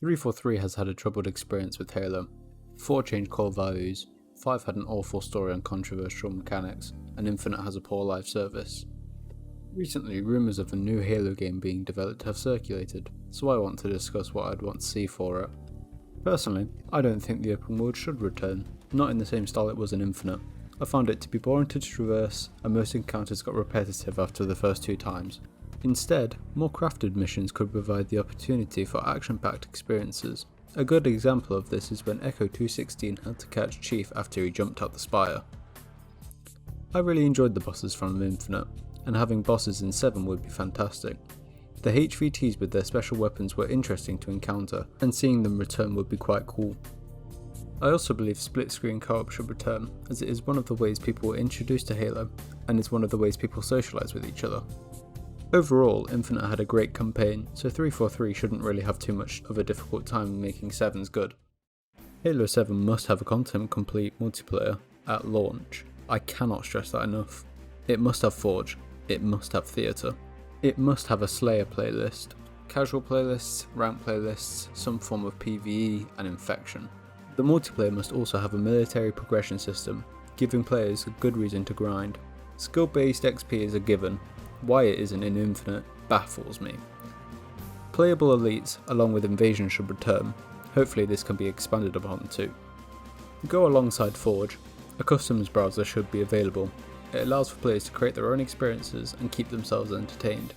343 has had a troubled experience with Halo. 4 changed core values, 5 had an awful story and controversial mechanics, and Infinite has a poor live service. Recently, rumours of a new Halo game being developed have circulated, so I want to discuss what I'd want to see for it. Personally, I don't think the open world should return, not in the same style it was in Infinite. I found it to be boring to traverse, and most encounters got repetitive after the first 2 times. Instead, more crafted missions could provide the opportunity for action-packed experiences. A good example of this is when Echo 216 had to catch Chief after he jumped out the spire. I really enjoyed the bosses from Infinite, and having bosses in 7 would be fantastic. The HVTs with their special weapons were interesting to encounter, and seeing them return would be quite cool. I also believe split screen co-op should return, as it is one of the ways people were introduced to Halo, and is one of the ways people socialise with each other. Overall, Infinite had a great campaign, so 343 shouldn't really have too much of a difficult time making 7s good. Halo 7 must have a content complete multiplayer at launch. I cannot stress that enough. It must have Forge, it must have Theatre, it must have a Slayer playlist, casual playlists, rank playlists, some form of PvE and infection. The multiplayer must also have a military progression system, giving players a good reason to grind. Skill based XP is a given. Why it isn't in Infinite baffles me. Playable elites along with invasion should return. Hopefully this can be expanded upon too. Go alongside Forge, a customs browser should be available. It allows for players to create their own experiences and keep themselves entertained.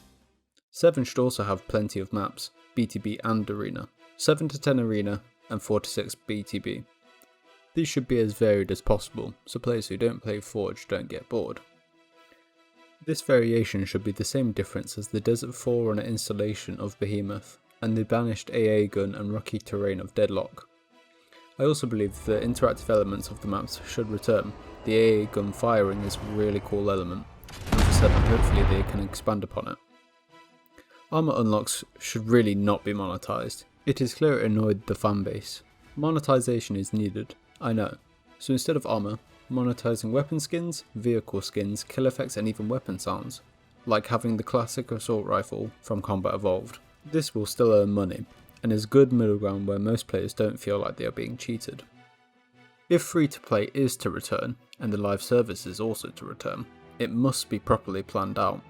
7 should also have plenty of maps, BTB and Arena, 7 to 10 Arena and 4 to 6 BTB. These should be as varied as possible, so players who don't play Forge don't get bored. This variation should be the same difference as the Desert Forerunner installation of Behemoth, and the banished AA gun and rocky terrain of Deadlock. I also believe the interactive elements of the maps should return. The AA gun firing is a really cool element, and for 7 hopefully they can expand upon it. Armor unlocks should really not be monetized. It is clear it annoyed the fanbase. Monetization is needed, I know, so instead of armor, monetizing weapon skins, vehicle skins, kill effects and even weapon sounds, like having the classic assault rifle from Combat Evolved. This will still earn money, and is good middle ground where most players don't feel like they are being cheated. If free to play is to return, and the live service is also to return, it must be properly planned out.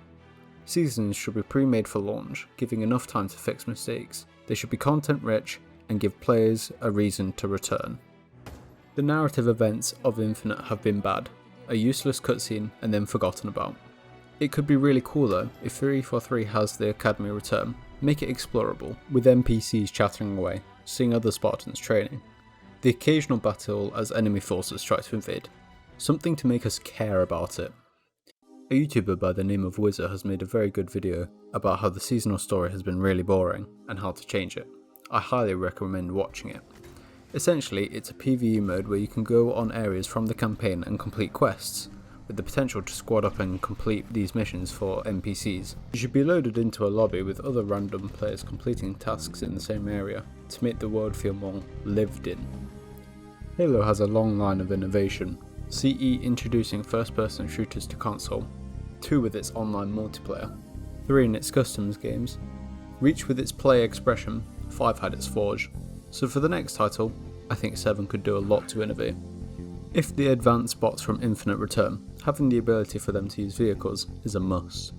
Seasons should be pre-made for launch, giving enough time to fix mistakes. They should be content rich and give players a reason to return. The narrative events of Infinite have been bad, a useless cutscene and then forgotten about. It could be really cool though if 343 has the Academy return, make it explorable, with NPCs chattering away, seeing other Spartans training. The occasional battle as enemy forces try to invade, something to make us care about it. A YouTuber by the name of Wizzer has made a very good video about how the seasonal story has been really boring and how to change it. I highly recommend watching it. Essentially, it's a PvE mode where you can go on areas from the campaign and complete quests, with the potential to squad up and complete these missions for NPCs. You should be loaded into a lobby with other random players completing tasks in the same area, to make the world feel more lived in. Halo has a long line of innovation. CE introducing first-person shooters to console, 2 with its online multiplayer, 3 in its customs games, Reach with its play expression, 5 had its Forge. So for the next title, I think 7 could do a lot to innovate. If the advanced bots from Infinite return, having the ability for them to use vehicles is a must.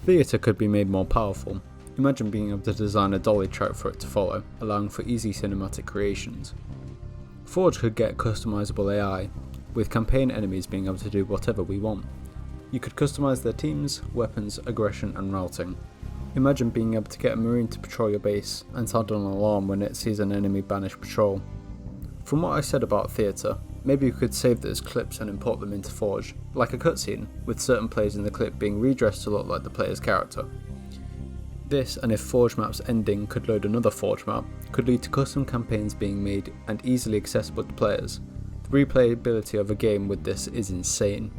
Theatre could be made more powerful. Imagine being able to design a dolly track for it to follow, allowing for easy cinematic creations. Forge could get customizable AI, with campaign enemies being able to do whatever we want. You could customize their teams, weapons, aggression and routing. Imagine being able to get a marine to patrol your base and sound an alarm when it sees an enemy banished patrol. From what I said about Theatre, maybe you could save those clips and import them into Forge, like a cutscene, with certain players in the clip being redressed to look like the player's character. This, and if Forge Map's ending could load another Forge Map, could lead to custom campaigns being made and easily accessible to players. The replayability of a game with this is insane.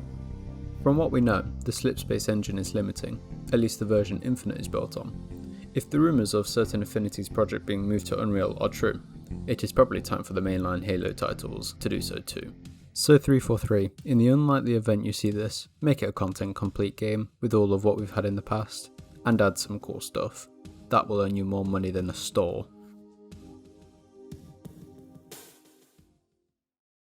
From what we know, the Slipspace engine is limiting, at least the version Infinite is built on. If the rumours of Certain Affinity's project being moved to Unreal are true, it is probably time for the mainline Halo titles to do so too. So 343, in the unlikely event you see this, make it a content complete game with all of what we've had in the past, and add some cool stuff. That will earn you more money than a store.